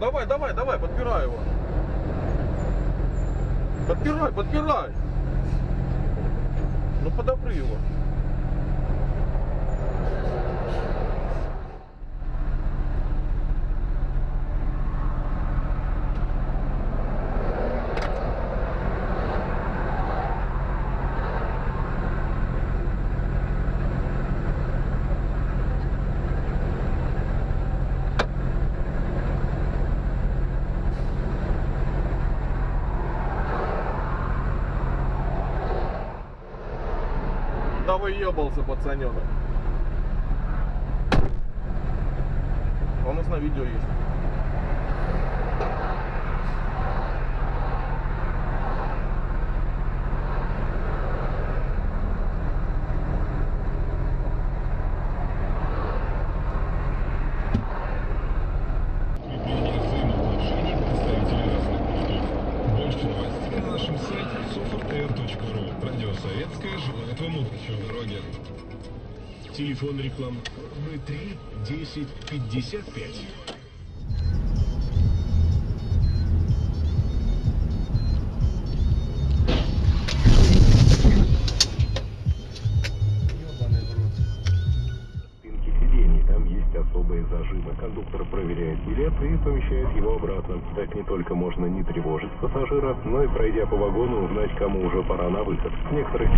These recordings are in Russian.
давай, давай, давай, подпирай его. Подпирай, подпирай. Ну подопри его. Да выебался, пацанёнок. Он у нас на видео есть. Радиосоветская желает вам удачи в дороге. Телефон рекламы 3 10 55. Спинки сидений, там есть особые зажимы. Кондуктор проверяет билет и помещает его обратно. Так не только можно не тревожить пассажира, но и, пройдя по вагону, узнать, кому уже пора на выход. Некоторых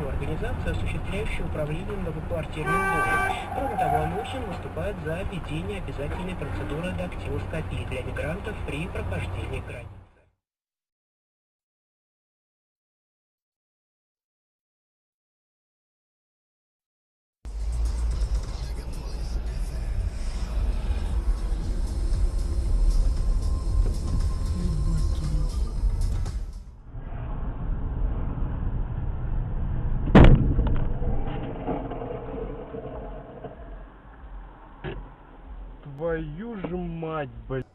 организация, осуществляющая управление многоквартирным домом. Кроме того, ОМОН выступает за введение обязательной процедуры дактилоскопии для мигрантов при прохождении границы. Твою же мать, блядь.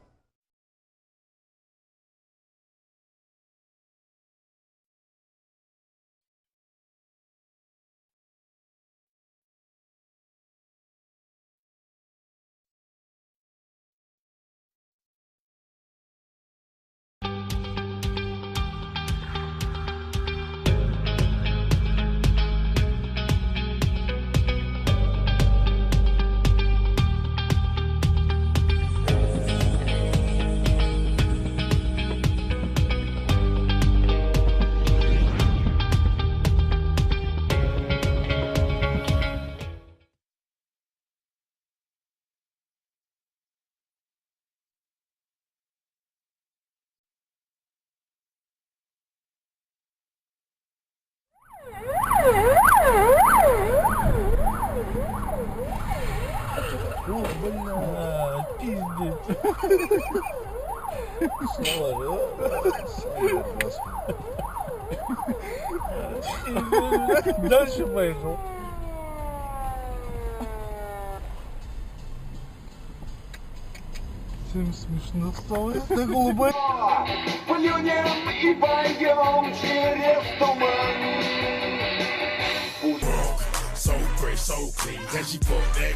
Ох, бля, пиздец. Дальше поехал. Всем смешно стало. Это голубой. Плюнем и пойдем через туман. So fresh, so clean, can she fuck that?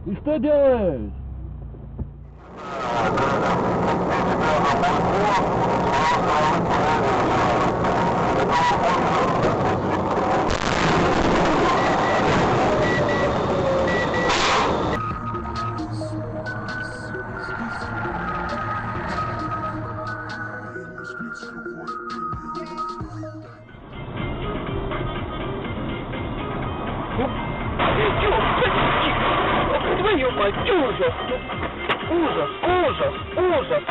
Ты что делаешь? Твою мать, ужас! Ужас, ужас, ужас!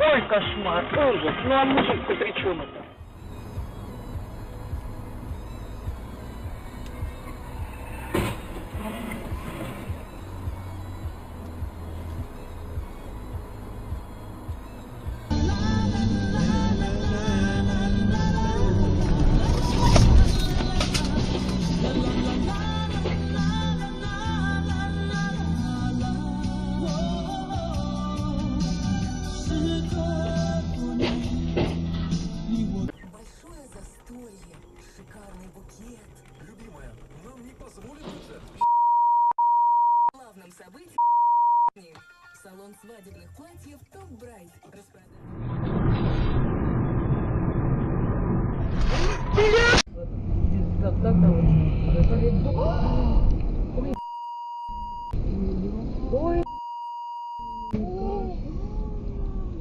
Ой, кошмар, ужас! Ну а мужик-то при чем это? Большое застолье, шикарный букет. Любимая, нам не позволят это. Главном событии салон свадебных платьев Топ Брайт.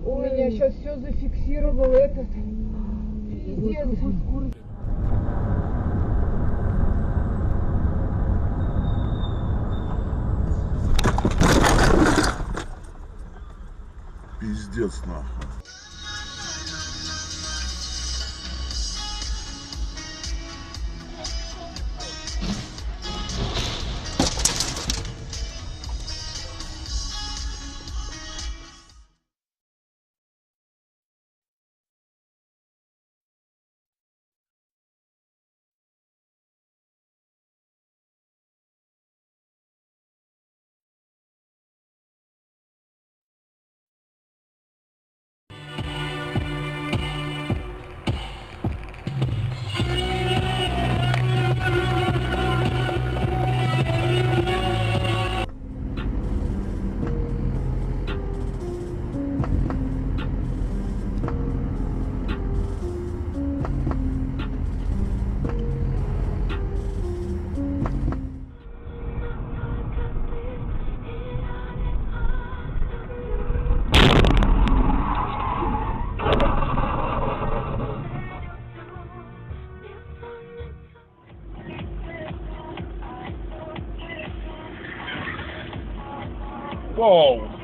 У меня сейчас все зафиксировал этот. Пиздец. Пиздец нахуй. Воу!